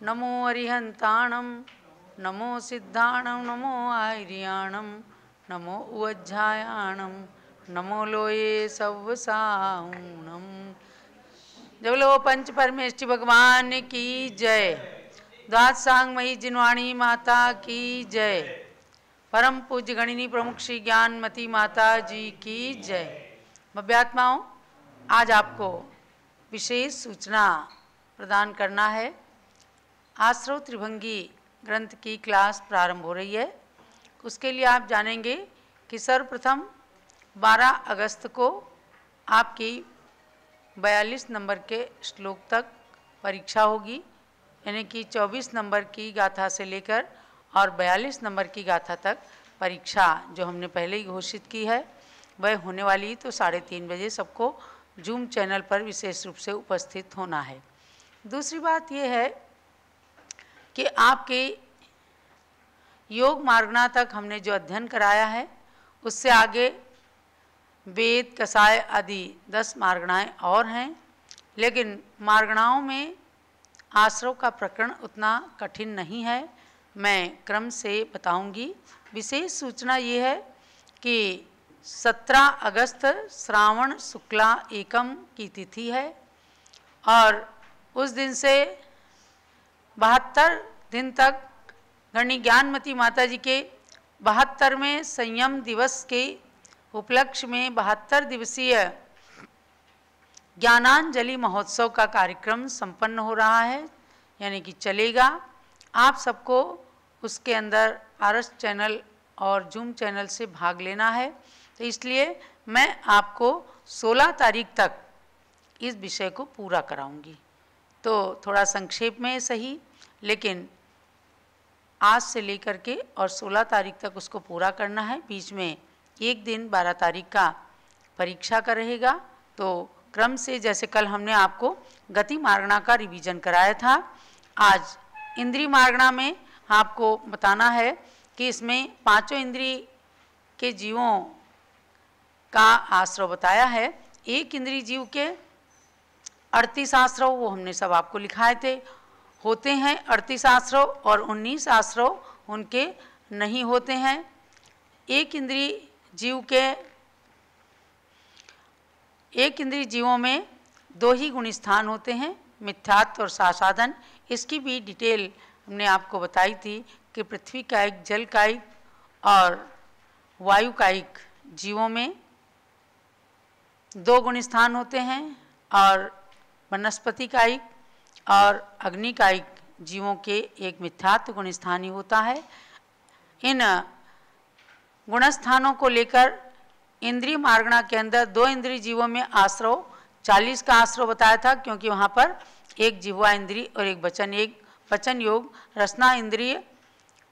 नमो अरिहंताणं नमो सिद्धाणं नमो आर्याणं नमो उज्जायाणं नमो लोये सव्वसाऊणं। जब लो पंच परमेष्टि भगवान की जय। द्वादशांगमयी जिनवाणी माता की जय। परम पूज्य गणिनी प्रमुख श्री ज्ञानमती माता जी की जय। भव्यात्माओं, आज आपको विशेष सूचना प्रदान करना है। आश्रव त्रिभंगी ग्रंथ की क्लास प्रारंभ हो रही है। उसके लिए आप जानेंगे कि सर्वप्रथम 12 अगस्त को आपकी 42 नंबर के श्लोक तक परीक्षा होगी, यानी कि 24 नंबर की गाथा से लेकर और 42 नंबर की गाथा तक परीक्षा जो हमने पहले ही घोषित की है वह होने वाली। तो 3:30 बजे सबको जूम चैनल पर विशेष रूप से उपस्थित होना है। दूसरी बात यह है कि आपके योग मार्गना तक हमने जो अध्ययन कराया है उससे आगे वेद कसाय आदि 10 मार्गणाएँ और हैं, लेकिन मार्गणाओं में आश्रव का प्रकरण उतना कठिन नहीं है। मैं क्रम से बताऊंगी। विशेष सूचना ये है कि 17 अगस्त श्रावण शुक्ला एकम की तिथि है और उस दिन से 72 दिन तक गणनी ज्ञानमती माता जी के 72वें संयम दिवस के उपलक्ष्य में 72 दिवसीय ज्ञानांजलि महोत्सव का कार्यक्रम संपन्न हो रहा है, यानी कि चलेगा। आप सबको उसके अंदर आरएस चैनल और जूम चैनल से भाग लेना है। तो इसलिए मैं आपको 16 तारीख तक इस विषय को पूरा कराऊंगी। तो थोड़ा संक्षेप में सही, लेकिन आज से लेकर के और 16 तारीख तक उसको पूरा करना है। बीच में एक दिन 12 तारीख का परीक्षा का रहेगा। तो क्रम से जैसे कल हमने आपको गति मार्गणा का रिवीजन कराया था, आज इंद्रिय मार्गणा में आपको बताना है कि इसमें 5 इंद्रिय के जीवों का आश्रव बताया है। एक इंद्रिय जीव के 38 आश्रव वो हमने सब आपको लिखाए थे। होते हैं 38 आश्रव और 19 आश्रव उनके नहीं होते हैं। एक इंद्रिय जीवों में 2 ही गुण स्थान होते हैं, मिथ्यात्व और सासाधन। इसकी भी डिटेल हमने आपको बताई थी कि पृथ्वी कायिक, जल कायिक और वायु कायिक जीवों में 2 गुण स्थान होते हैं और वनस्पति कायिक और अग्नि कायिक जीवों के एक मिथ्यात्व गुण स्थान ही होता है। इन गुणस्थानों को लेकर इंद्रिय मार्गणा के अंदर 2 इंद्रिय जीवों में आश्रव 40 का आश्रव बताया था, क्योंकि वहाँ पर एक जिह्वा इंद्रिय और एक वचन योग रसना इंद्रिय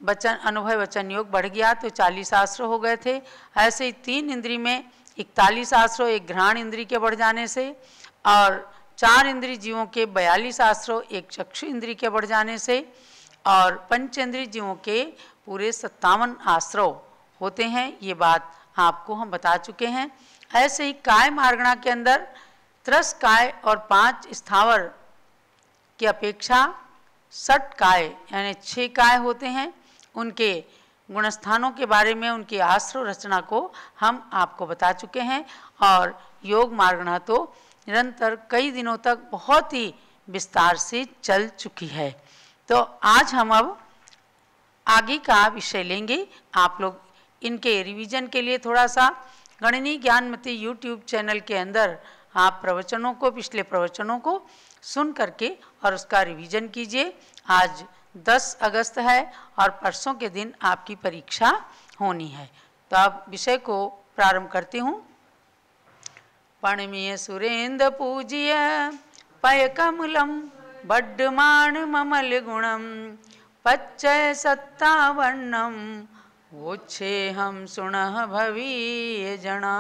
वचन अनुभव वचन योग बढ़ गया तो 40 आश्रव हो गए थे। ऐसे ही 3 इंद्रिय में 41 आश्रव एक घ्राण इंद्रिय के बढ़ जाने से और 4 इंद्रिय जीवों के 42 आश्रव एक चक्षु इंद्रिय के बढ़ जाने से और पंचेंद्रिय जीवों के पूरे 57 आश्रव होते हैं। ये बात आपको हम बता चुके हैं। ऐसे ही काय मार्गणा के अंदर 3 काय और 5 स्थावर की अपेक्षा 60 काय यानी 6 काय होते हैं। उनके गुणस्थानों के बारे में उनकी आश्रव रचना को हम आपको बता चुके हैं और योग मार्गणा तो निरंतर कई दिनों तक बहुत ही विस्तार से चल चुकी है। तो आज हम अब आगे का विषय लेंगे। आप लोग इनके रिवीजन के लिए थोड़ा सा गणनी ज्ञानमती यूट्यूब चैनल के अंदर आप प्रवचनों को, पिछले प्रवचनों को सुन करके और उसका रिवीजन कीजिए। आज 10 अगस्त है और परसों के दिन आपकी परीक्षा होनी है। तो अब विषय को प्रारंभ करती हूँ। पणमीय सुरेंद्र पूज्य पय कमलम बड्डमान ममल गुणम पच्चय 57 वोच्छे हम सुनह भवीय जना।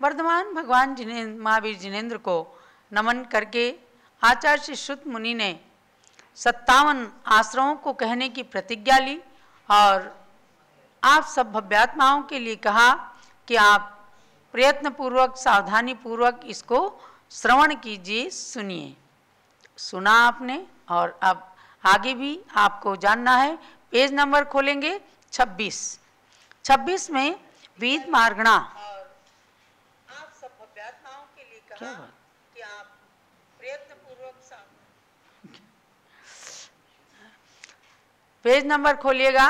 वर्धमान भगवान महावीर जिनेन्द्र को नमन करके आचार्य श्री शुत मुनि ने 57 आश्रमों को कहने की प्रतिज्ञा ली और आप सब भव्यात्माओं के लिए कहा कि आप प्रयत्न पूर्वक, सावधानी पूर्वक इसको श्रवण कीजिए, सुनिए। सुना आपने, और अब आगे भी आपको जानना है। पेज नंबर खोलेंगे 26। 26 में वेद मार्गणा। आप सब अभ्यात्माओं के लिए कहा कि आप प्रयत्न पूर्वक पेज नंबर खोलिएगा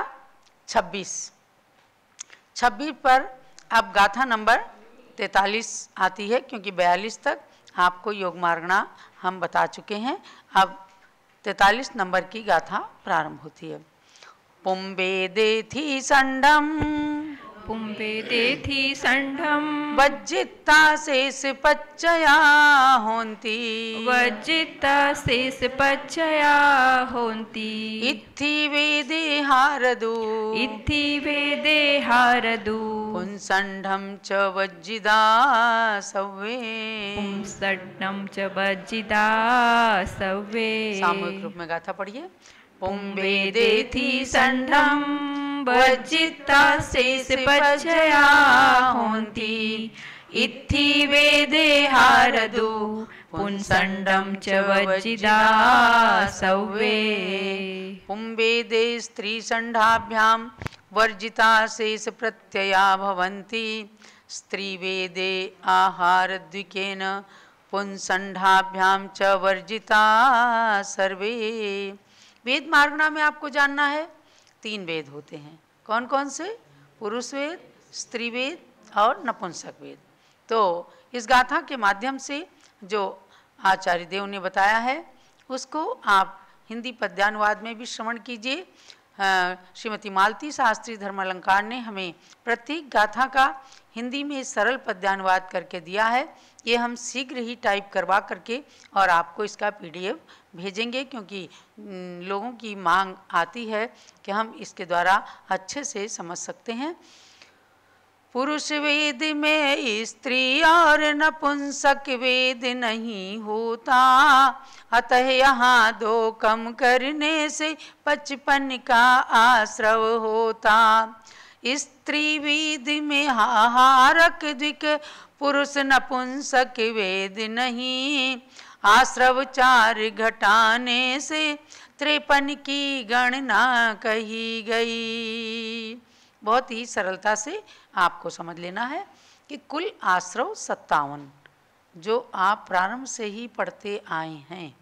26। 26 पर अब गाथा नंबर 43 आती है, क्योंकि 42 तक आपको योग मार्गणा हम बता चुके हैं। अब 43 नंबर की गाथा प्रारंभ होती है। पुंबेदेथि संडम, पुंबेदेथि संडम, वज्जिता शेष पच्चया होन्ति, वज्जिता शेष पच्चया होन्ति, इत्थि वेदे हारदु, इत्थि वेदे हारदु, पुंसंडम च वज्जिदा सव्वे, पुंसंडम च वज्जिदा सव्वे। सामूहिक रूप में गाथा पढ़िए। पुंबेदेथि संडम, वज्जिता शेष पच्चया होन्ति, इत्थि वेदे हारदु, पुंसंडम च वज्जिदा सव्वे। पुंबेदे स्त्री संडाभ्यां वर्जिता शेष प्रत्यया भवन्ति, स्त्री वेदे आहार द्विकेन पुंसंडाभ्यां च वर्जिता सर्वे। वेद मार्गणा में आपको जानना है 3 वेद होते हैं। कौन कौन से? पुरुष वेद, स्त्री वेद और नपुंसक वेद। तो इस गाथा के माध्यम से जो आचार्य देव ने बताया है उसको आप हिंदी पद्यानुवाद में भी श्रवण कीजिए। श्रीमती मालती शास्त्री धर्मालंकार ने हमें प्रत्येक गाथा का हिंदी में सरल पद्यानुवाद करके दिया है। ये हम शीघ्र ही टाइप करवा करके और आपको इसका PDF भेजेंगे, क्योंकि लोगों की मांग आती है कि हम इसके द्वारा अच्छे से समझ सकते हैं। पुरुष वेद में स्त्री और नपुंसक वेद नहीं होता, अतः यहाँ 2 कम करने से 55 का आश्रव होता। स्त्री वेद में हाहारक द्विक, पुरुष नपुंसक वेद नहीं, आश्रव 4 घटाने से 53 की गणना कही गई। बहुत ही सरलता से आपको समझ लेना है कि कुल आश्रव 57 जो आप प्रारंभ से ही पढ़ते आए हैं।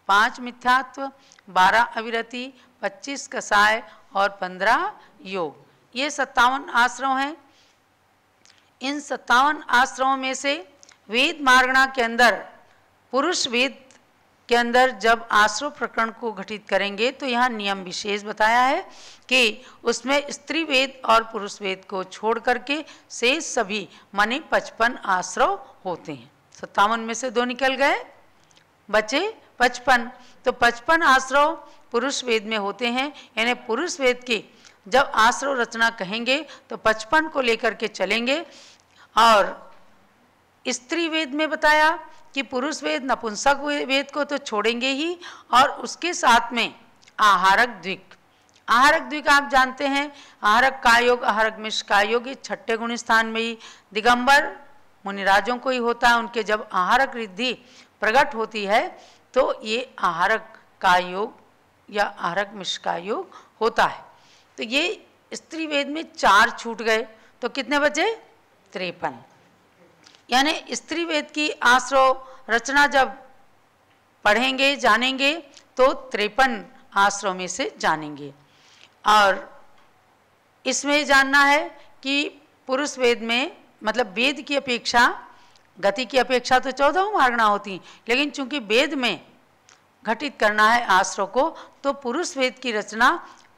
5 मिथ्यात्व, 12 अविरति, 25 कसाय और 15 योग, ये 57 आश्रव हैं। इन 57 आश्रमों में से वेद मार्गणा के अंदर, पुरुष वेद के अंदर जब आश्रव प्रकरण को घटित करेंगे तो यहाँ नियम विशेष बताया है कि उसमें स्त्री वेद और पुरुष वेद को छोड़ करके शेष सभी माने 55 आश्रव होते हैं। 57 में से 2 निकल गए, बचे 55। तो 55 आश्रव पुरुष वेद में होते हैं। यानी पुरुष वेद की जब आश्रव रचना कहेंगे तो 55 को लेकर के चलेंगे। और स्त्री वेद में बताया कि पुरुष वेद नपुंसक वेद को तो छोड़ेंगे ही, और उसके साथ में आहारक द्विक। आहारक द्विक आप जानते हैं, आहारक का योग, आहारक मिश्र का योग, ये 6ठे गुण स्थान में ही दिगंबर मुनिराजों को ही होता है। उनके जब आहारक रिद्धि प्रकट होती है तो ये आहारक का योग या आहारक मिश्र का योग होता है। तो ये स्त्री वेद में 4 छूट गए, तो कितने बचे? 53। यानी स्त्री वेद की आश्रव रचना जब पढ़ेंगे जानेंगे तो 53 आश्रव में से जानेंगे। और इसमें जानना है कि पुरुष वेद में मतलब वेद की अपेक्षा, गति की अपेक्षा तो 14 मार्गणा होती, लेकिन चूंकि वेद में घटित करना है आश्रव को तो पुरुष वेद की रचना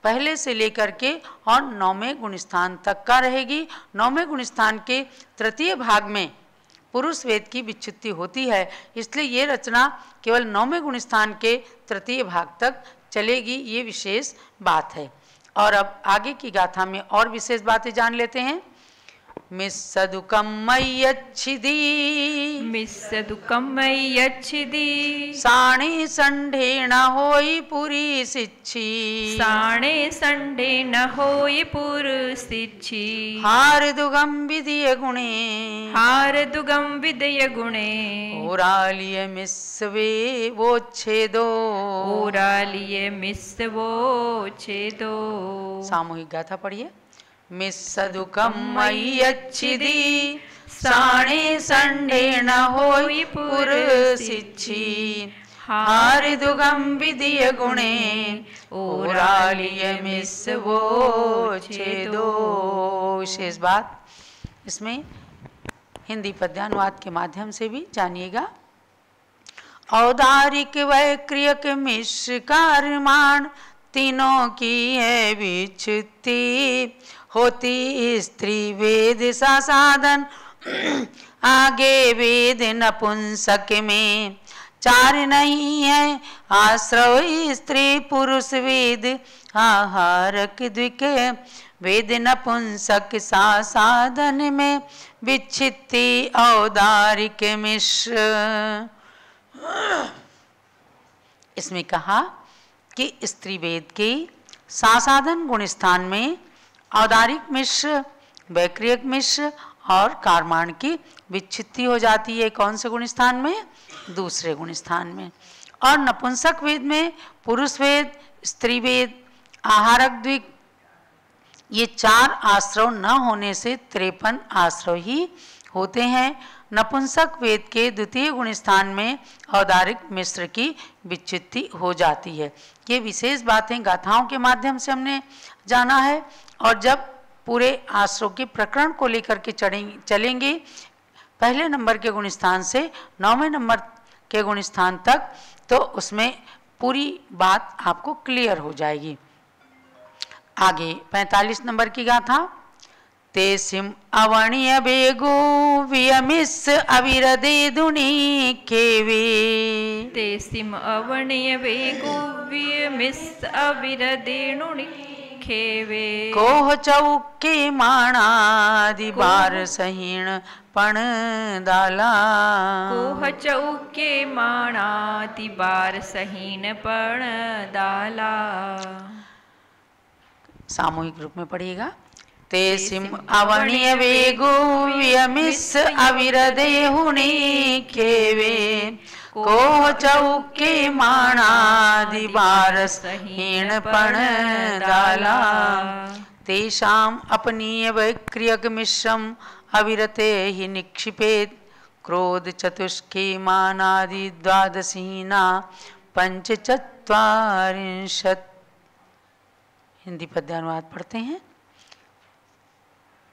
पहले से लेकर के और 9वें गुणस्थान तक का रहेगी। 9वें गुणस्थान के 3य भाग में पुरुष वेद की विच्छुत्ति होती है, इसलिए ये रचना केवल 9वें गुणस्थान के 3य भाग तक चलेगी। ये विशेष बात है। और अब आगे की गाथा में और विशेष बातें जान लेते हैं। मिस्सदुकं मय्यच्छिदि मिस्सदुकं मय्यच्छिदि साणे संढे न होई पुरी सिच्छी साणे संडे न होई पुर सिच्छी हार दुगम विधिय गुणे हार दुगम विदय गुणे ओरालिय मिस्वे वो छेदो ओरालिय मिस्वो छेदो। सामूहिक गाथा पढ़िए। मिस्सदुकं मय्यच्छिदि साणे संडे न होई पुर सिच्छी हार दुगम विधिय गुणे ओरालिय मिस्वो छेदो। विशेष बात इसमें हिंदी पद्यानुवाद के माध्यम से भी जानिएगा। औदारिक वैक्रियक मिश्र कार्यमान तीनों की है विच्छुत्ति होती स्त्री वेद सा साधन आगे वेद नपुंसक में चार नहीं है आश्रय स्त्री पुरुष वेद आहारक द्विक वेद नपुंसक सा साधन में विच्छित्ति औदारिक मिश्र। इसमें कहा कि स्त्री वेद के सासाधन गुण स्थान में औदारिक मिश्र वैक्रियक मिश्र और कारमान की विच्छित्ति हो जाती है। कौन से गुण स्थान में? दूसरे गुण स्थान में। और नपुंसक वेद में पुरुष वेद स्त्री वेद आहारक द्विक ये चार आश्रव न होने से 53 आश्रव ही होते हैं। नपुंसक वेद के द्वितीय गुण स्थान में औदारिक मिश्र की विच्छित्ति हो जाती है। ये विशेष बातें गाथाओं के माध्यम से हमने जाना है। और जब पूरे आश्रव के प्रकरण को लेकर के चलेंगे पहले नंबर के गुण स्थान से 9वें नंबर के गुण स्थान तक, तो उसमें पूरी बात आपको क्लियर हो जाएगी। आगे 45 नंबर की गाथा। तेसिम अवर्णीय बेगो वियमिस अविरदे दुनी केवे तेसिम अवर्णीय बेगो वियमिस अविरदे दुनी खेवे कोह चौके माणादि बार सहीण पण दाला कोह चौके माणादि बार सहीन पण दाला। सामूहिक रूप में पढ़िएगा। तेसिम अवर्णीय वेगो यमिस अविरदे हुनी केवे कोह चौके माणादि बारस हीण पण दाला तेषाम अपनीय वैक्रियक मिश्रम अविरते ही निक्षिपेत क्रोध चतुष्के मानादि द्वादशीना पंचचत्वारिंशत्। हिंदी पद्यानुवाद पढ़ते हैं।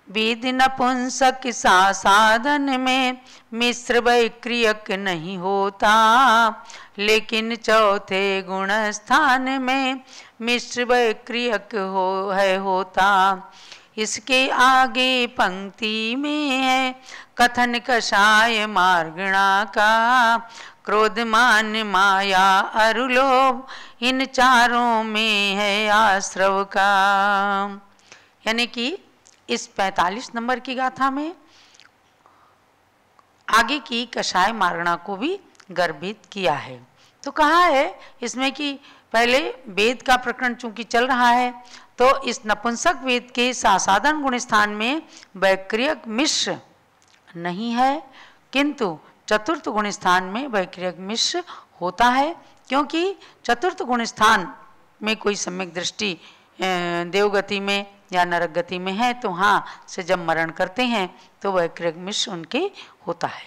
वेद नपुंसक सा साधन में मिश्र वैक्रियक नहीं होता, लेकिन चौथे गुण स्थान में मिश्र वैक्रियक होता। इसके आगे पंक्ति में है कथन कषाय मार्गणा का, क्रोध मान माया अरुलोभ इन चारों में है आश्रव का। यानी कि इस 45 नंबर की गाथा में आगे की कषाय मार्गणा को भी गर्भित किया है। तो कहा है इसमें कि पहले वेद का प्रकरण चूंकि चल रहा है, तो इस नपुंसक वेद के सासाधन गुण स्थान में वैक्रियक मिश्र नहीं है, किंतु चतुर्थ गुण स्थान में वैक्रियक मिश्र होता है। क्योंकि चतुर्थ गुण स्थान में कोई सम्यक दृष्टि देवगति में या नरक गति में है, तो हाँ से जब मरण करते हैं तो वैक्रियक मिश्र उनके होता है।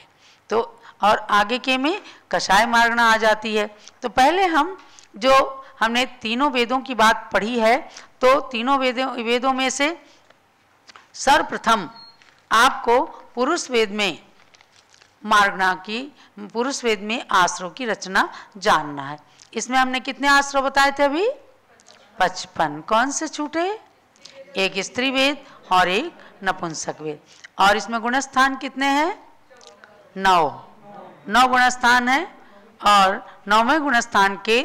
तो और आगे के में कषाय मार्गणा आ जाती है। तो पहले हमने तीनों वेदों की बात पढ़ी है, तो तीनों वेदों में से सर्वप्रथम आपको पुरुष वेद में मार्गणा की, पुरुष वेद में आश्रव की रचना जानना है। इसमें हमने कितने आश्रव बताए थे अभी? 55। कौन से छूटे? एक स्त्री वेद और एक नपुंसक वेद। और इसमें गुणस्थान कितने हैं? 9 गुणस्थान है। और 9वें गुणस्थान के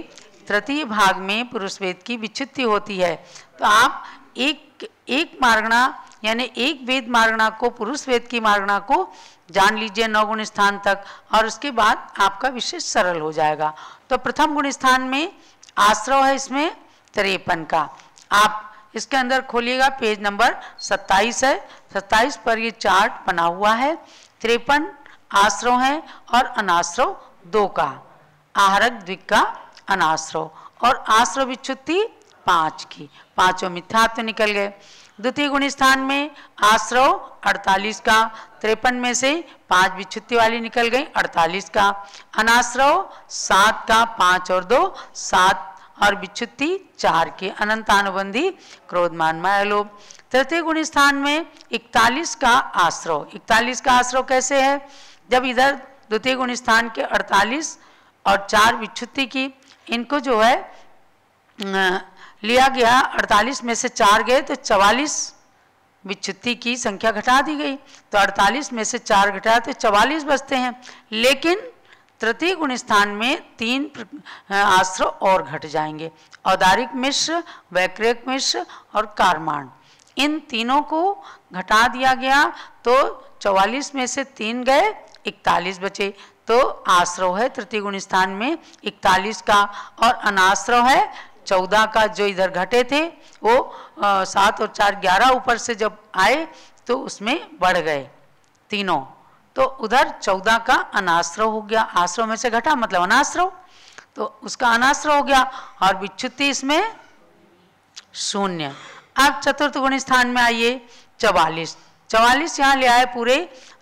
तृतीय भाग में पुरुष वेद की विच्छित्ति होती है। तो आप एक मार्गणा यानी एक वेद मार्गणा को, पुरुष वेद की मार्गणा को जान लीजिए 9 गुण स्थान तक, और उसके बाद आपका विषय सरल हो जाएगा। तो प्रथम गुण स्थान में आश्रव है इसमें 53 का। आप इसके अंदर खोलिएगा, पेज नंबर 27 है, 27 पर ये चार्ट बना हुआ है। 53 आश्रव हैं और अनाश्रव 2 का, आहारक द्विक का अनाश्रव, और आश्रव विच्छुत्ति 5 की, पांचों मिथ्यात्व निकल गए। द्वितीय गुण स्थान में आश्रव 48 का, 53 में से 5 विच्छुत्ति वाली निकल गई, 48 का। अनाश्रव 7 का, 5 और 2 7, और विच्छुत्ति 4 के, अनंतानुबंधी क्रोधमान माया लोभ। तृतीय गुण स्थान में 41 का आश्रव। 41 का आश्रव कैसे है? जब इधर द्वितीय गुण स्थान के 48 और 4 विच्छुत्ति की, इनको जो है लिया गया, 48 में से 4 गए तो 44 विच्छुत्ति की संख्या घटा दी गई, तो 48 में से 4 घटाया तो 44 बचते हैं। लेकिन तृतीय गुण स्थान में 3 आश्रव और घट जाएंगे, औदारिक मिश्र, वैक्रिक मिश्र और कारमान। इन तीनों को घटा दिया गया तो 44 में से 3 गए, 41 बचे। तो आश्रव है तृतीय गुण स्थान में 41 का, और अनाश्रव है 14 का। जो इधर घटे थे वो 7 और 4 11 ऊपर से जब आए तो उसमें बढ़ गए तीनों, तो उधर 14 का अनाश्रव हो गया। आश्रव में से घटा मतलब अनाश्रव, तो उसका अनाश्रव हो गया, और विच्छुत्ति इसमें 0। अब चतुर्थ गुण स्थान में आइए, 44 यहाँ ले आए पूरे।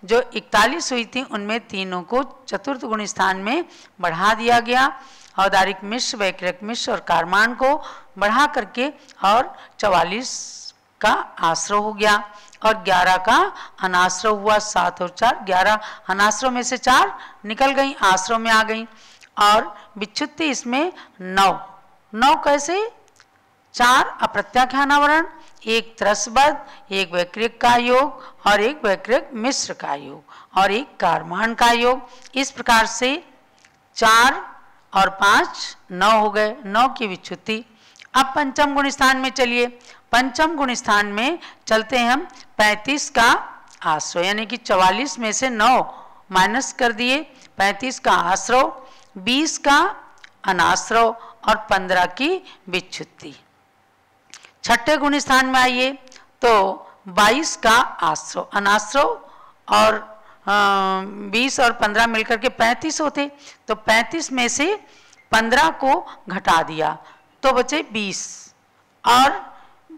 जो 41 हुई थी उनमें तीनों को चतुर्थ गुण स्थान में बढ़ा दिया गया, औदारिक मिश्र, वैक्रिक मिश्र और कारमान को बढ़ा करके, और 44 का आश्रव हो गया, और 11 का अनाश्रव हुआ। 7 और 4 11, अनाश्रव में से 4 निकल गई, आश्रव में आ गई, और विच्छुत्ति इसमें 9 कैसे? 4 अप्रत्याख्यानावरण, 1 त्रसबद्ध, 1 वैक्रिक का योग, और 1 वैक्रिक मिश्र का योग, और 1 कारमान का योग। इस प्रकार से 4 और 5 9 हो गए, 9 की विच्छुत्ति। अब पंचम गुण स्थान में चलिए, पंचम गुण स्थान में चलते हैं हम। 35 का आश्रव, यानी कि 44 में से 9 माइनस कर दिए, 35 का आश्रव, 20 का अनाश्रव और 15 की विच्छुत्ति। छठे गुण स्थान में आइए तो 22 का आश्रव, अनाश्रव और 20 और 15 मिलकर के 35 होते, तो 35 में से 15 को घटा दिया तो बचे 20, और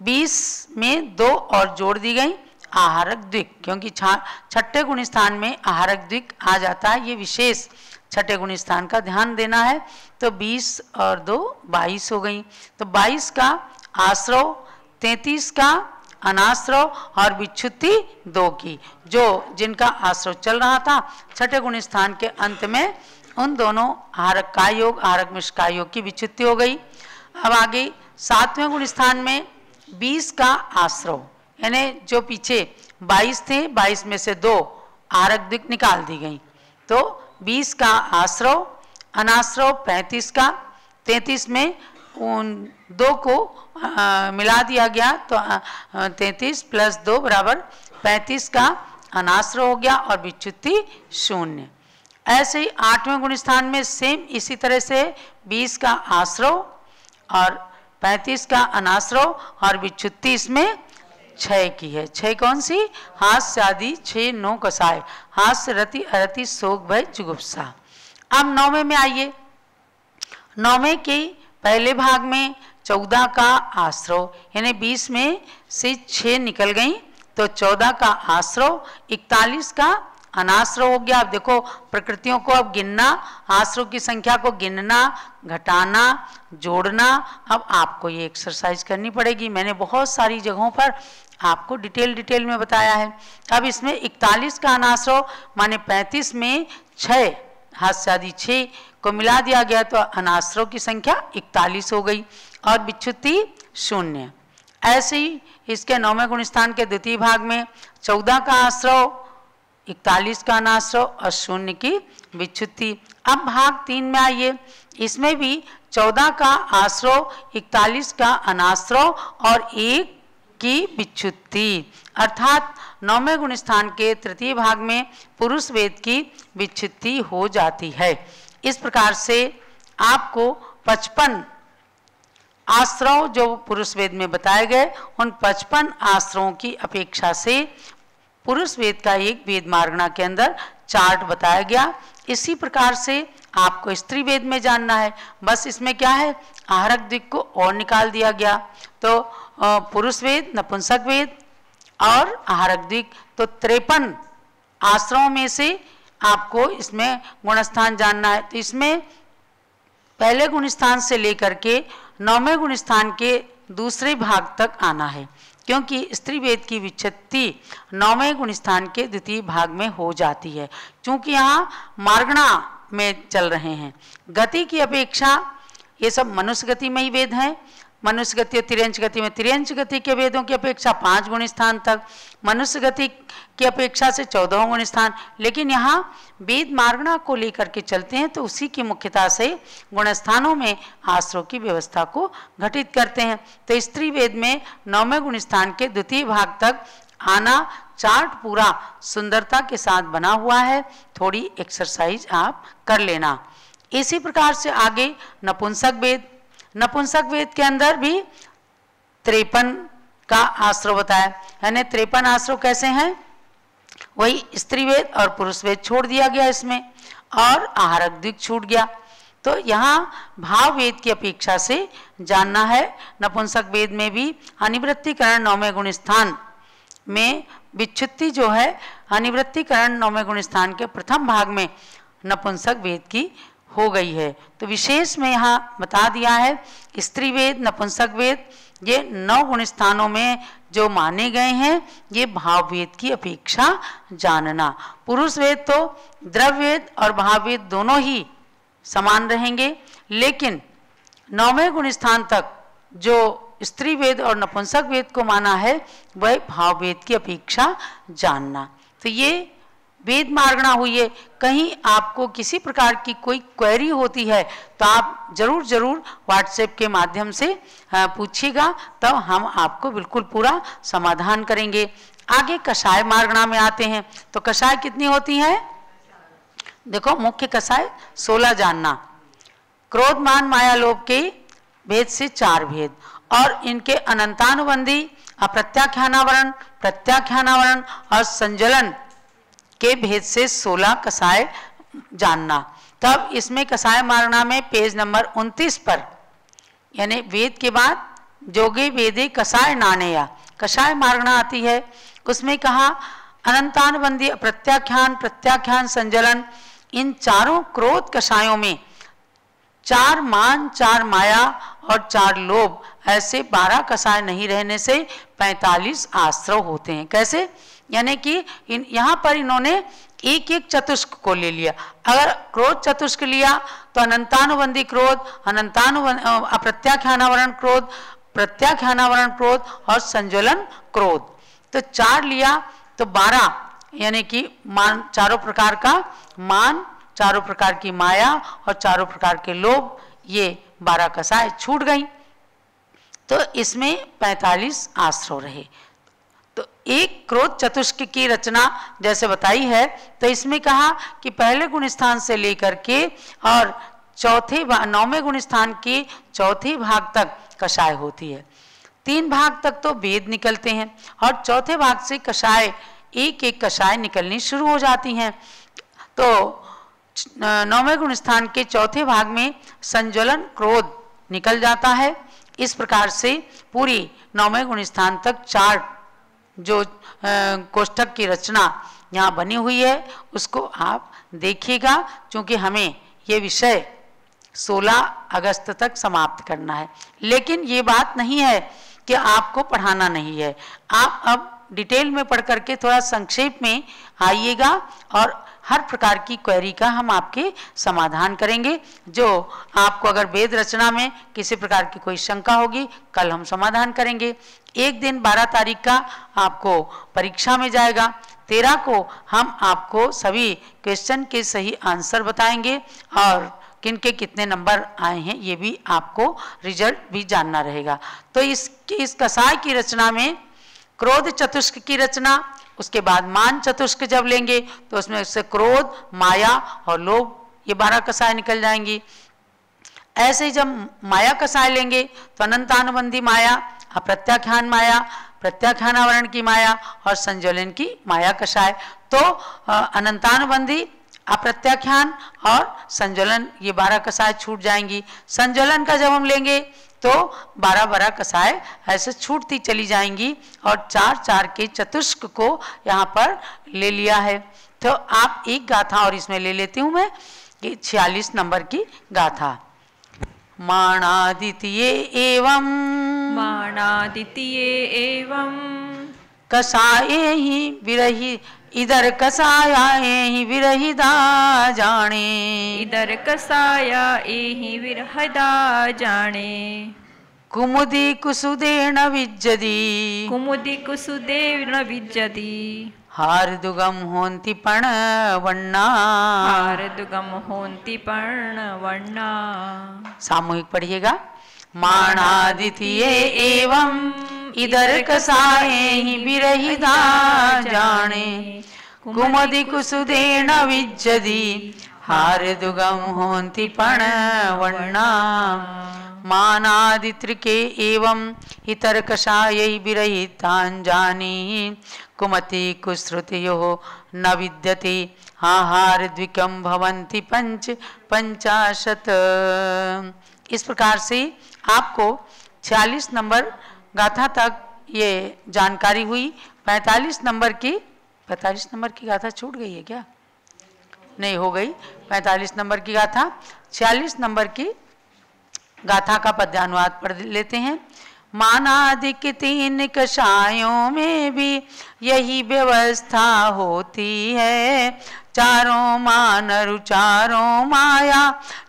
20 में 2 और जोड़ दी गई, आहारक द्विक, क्योंकि छठे गुण स्थान में आहारक द्विक आ जाता है, ये विशेष छठे गुण स्थान का ध्यान देना है। तो 20 और 2 22 हो गई, तो 22 का आश्रव, 33 का अनाश्रव और विच्छुत्ति 2 की। जो जिनका आश्रव चल रहा था छठे गुण स्थान के अंत में, उन दोनों आहारक का योग, आहारक मिश्र का योग की विच्छुत्ति हो गई। अब आगे 7वें गुण स्थान में 20 का आश्रव, यानी जो पीछे 22 थे, 22 में से 2 आहारक द्विक निकाल दी गई, तो 20 का आश्रव, अनाश्रव 35 का, 33 में उन 2 को मिला दिया गया, तो 33 प्लस 2 बराबर 35 का अनाश्रव हो गया, और विच्छुत्ति 0। ऐसे ही 8वें गुण स्थान में सेम इसी तरह से 20 का आश्रव और 35 का अनाश्रव और विच्छुत्ति इसमें 6 की है। 6 कौन सी? हास्य आदि 6 9 कसाय, हास्य रति अरति शोक भय जुगुप्सा। अब 9वें में आइए, 9वें के पहले भाग में 14 का आश्रव, यानी 20 में से 6 निकल गई, तो 14 का आश्रव, 41 का अनाश्रव हो गया। अब देखो प्रकृतियों को अब गिनना, आश्रव की संख्या को गिनना, घटाना, जोड़ना, अब आपको ये एक्सरसाइज करनी पड़ेगी। मैंने बहुत सारी जगहों पर आपको डिटेल में बताया है। अब इसमें 41 का अनाश्रव माने 35 में 6 हास्य आदि 6 को मिला दिया गया, तो अनाश्रव की संख्या 41 हो गई, और विच्छुत्ति 0। ऐसे ही इसके 9वें गुण स्थान के द्वितीय भाग में 14 का आश्रव, 41 का अनाश्रव और 0 की विच्छुत्ति। अब भाग 3 में आइए, इसमें भी 14 का आश्रव, 41 का अनाश्रव और 1 की विच्छुत्ति, अर्थात 9वें गुण स्थान के तृतीय भाग में पुरुष वेद की विच्छुत्ति हो जाती है। इस प्रकार से आपको 55 आश्रव जो पुरुष वेद में बताए गए, उन 55 आश्रवों की अपेक्षा से पुरुष वेद का एक वेद मार्गणा के अंदर चार्ट बताया गया। इसी प्रकार से आपको स्त्री वेद में जानना है, बस इसमें क्या है, आहरक दिक् को और निकाल दिया गया। तो पुरुष वेद, नपुंसक वेद और आहरक दिक्, तो 53 आश्रमों में से आपको इसमें गुणस्थान जानना है। तो इसमें पहले गुण स्थान से लेकर के 9वें गुण स्थान के दूसरे भाग तक आना है, क्योंकि स्त्री वेद की विच्छत्ति 9वें गुण स्थान के द्वितीय भाग में हो जाती है। क्योंकि यहाँ मार्गणा में चल रहे हैं, गति की अपेक्षा ये सब मनुष्य गति में ही वेद हैं। मनुष्य गति और तिर्यंच गति में, तिर्यंच गति के वेदों की अपेक्षा 5 गुण स्थान तक, मनुष्य गति की अपेक्षा से 14 गुण स्थान। लेकिन यहाँ वेद मार्गणा को लेकर के चलते हैं, तो उसी की मुख्यता से गुणस्थानों में आश्रव की व्यवस्था को घटित करते हैं। तो स्त्री वेद में 9वें गुण स्थान के द्वितीय भाग तक आना चार्ट पूरा सुंदरता के साथ बना हुआ है, थोड़ी एक्सरसाइज आप कर लेना। इसी प्रकार से आगे नपुंसक वेद, नपुंसक वेद के अंदर भी 53 का आश्रव बताया, यानी 53 आश्रव कैसे हैं, वही स्त्री वेद और पुरुष वेद छोड़ दिया गया इसमें, और आहरक दिक् छूट गया। तो यहाँ भाव वेद की अपेक्षा से जानना है। नपुंसक वेद में भी अनिवृत्तिकरण 9वें गुण स्थान में विच्छुत्ति जो है, अनिवृत्तिकरण 9वें गुण स्थान के प्रथम भाग में नपुंसक वेद की हो गई है। तो विशेष में यहाँ बता दिया है, स्त्री वेद, नपुंसक वेद ये 9 गुण स्थानों में जो माने गए हैं, ये भाव वेद की अपेक्षा जानना। पुरुष वेद तो द्रव्य वेद और भाव वेद दोनों ही समान रहेंगे, लेकिन 9वें गुण स्थान तक जो स्त्री वेद और नपुंसक वेद को माना है, वह भाव वेद की अपेक्षा जानना। तो ये वेद मार्गणा हुई है। कहीं आपको किसी प्रकार की कोई क्वेरी होती है तो आप जरूर व्हाट्सएप के माध्यम से पूछिएगा, तब हम आपको बिल्कुल पूरा समाधान करेंगे। आगे कषाय मार्गणा में आते हैं। तो कषाय कितनी होती है, देखो मुख्य कषाय 16 जानना। क्रोध मान माया लोभ के भेद से 4 भेद, और इनके अनंतानुबंधी अप्रत्याख्यानावरण, प्रत्याख्यानावरण और संजलन के भेद से 16 कषाय जानना। तब इसमें कषाय मार्गणा में पेज नंबर 29 पर, यानी वेद के बाद जोगे वेदे कषाय नानेया कषाय मार्गणा आती है। उसमें कहा अनंतानुबंधी प्रत्याख्यान, प्रत्याख्यान, संजलन, इन चारों क्रोध कषायों में 4 मान, 4 माया और 4 लोभ, ऐसे 12 कषाय नहीं रहने से 45 आश्रव होते हैं। कैसे, यानी कि यहाँ पर इन्होंने एक एक चतुष्क को ले लिया। अगर क्रोध चतुष्क लिया तो अनंतानुबंधी क्रोध, अप्रत्याख्यानावरण क्रोध, प्रत्याख्यानावरण क्रोध और संज्वलन क्रोध, तो 4 लिया तो 12, यानी कि मान, चारों प्रकार का मान, चारों प्रकार की माया और चारों प्रकार के लोभ, ये 12 कषाय छूट गई। तो इसमें 45 आश्रव रहे। तो एक क्रोध चतुष्क की रचना जैसे बताई है, तो इसमें कहा कि पहले गुण स्थान से लेकर के और 9वें गुण स्थान के चौथे भाग तक कषाय होती है। 3 भाग तक तो वेद निकलते हैं और चौथे भाग से कषाय, एक एक कषाय निकलनी शुरू हो जाती हैं। तो 9वें गुण स्थान के चौथे भाग में संज्वलन क्रोध निकल जाता है। इस प्रकार से पूरी 9वें गुण स्थान तक 4 जो कोष्ठक की रचना यहाँ बनी हुई है, उसको आप देखिएगा, क्योंकि हमें ये विषय 16 अगस्त तक समाप्त करना है। लेकिन ये बात नहीं है कि आपको पढ़ाना नहीं है, आप अब डिटेल में पढ़ करके थोड़ा संक्षेप में आइएगा और हर प्रकार की क्वेरी का हम आपके समाधान करेंगे। जो आपको अगर वेद रचना में किसी प्रकार की कोई शंका होगी, कल हम समाधान करेंगे। एक दिन 12 तारीख का आपको परीक्षा में जाएगा, 13 को हम आपको सभी क्वेश्चन के सही आंसर बताएंगे और किनके कितने नंबर आए हैं ये भी आपको रिजल्ट भी जानना रहेगा। तो इस कषाय की रचना में क्रोध चतुष्क की रचना, उसके बाद मान चतुष्क जब लेंगे तो उसमें से क्रोध, माया और लोभ ये 12 कसाय निकल जाएंगी। ऐसे ही जब माया कसाय लेंगे तो अनंतानुबंधी माया, अप्रत्याख्यान माया, प्रत्याख्यानावरण की माया और संज्वलन की माया कषाय। तो अनंतानुबंधी, अप्रत्याख्यान और संज्वलन ये 12 कसाय छूट जाएंगी। संज्वलन का जब हम लेंगे तो 12 कसाय ऐसे छूटती चली जाएंगी और 4 के चतुष्क को यहाँ पर ले लिया है। तो आप एक गाथा और इसमें ले लेती हूँ मैं, कि 46 नंबर की गाथा। माणादित्ये एवं, माणादित्ये एवं, कसाये ही विरही, इधर कसाया ही विरहिदा जाने, इधर कसाया एहि विरहदा जाने। कुमुदी कुसुदेन विज्जति, कुमुदि कुसुदेन विज्जति, हार्दुगम होन्ति पण वन्ना, हार्दुगम होन्ति पर्णवर्णा। सामूहिक पढ़िएगा। माणादित्ये एवं, इधर कसाये ही विरहिदा जाने, कुमुदि कुसुदेन विज्जति, हार्दुगम होन्ति पण वन्ना। मानादित्र के एवं इतर कषायै विरहितान् जानी, कुमति कुश्रुतयो न विद्यते, आहार द्विकम भवन्ति पंचाशत। इस प्रकार से आपको 46 नंबर गाथा तक ये जानकारी हुई। 45 नंबर की गाथा छूट गई है क्या? नहीं, हो गई 45 नंबर की गाथा। 46 नंबर की गाथा का पद्यानुवाद पढ़ लेते हैं। मानादिक 3 कषायों में भी यही व्यवस्था होती है, चारों मान अरु चारों माया,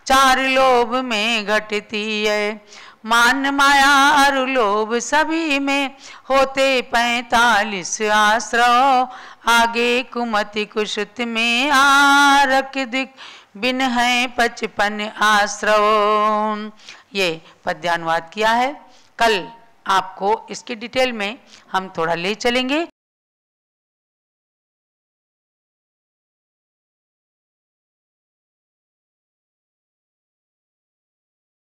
4 लोभ में घटती है। मान माया अरु लोभ सभी में होते 45 आश्रव, आगे कुमति कुशुत में आरक दिक बिन है 55 आश्रव। ये पद्यानुवाद किया है। कल आपको इसकी डिटेल में हम थोड़ा ले चलेंगे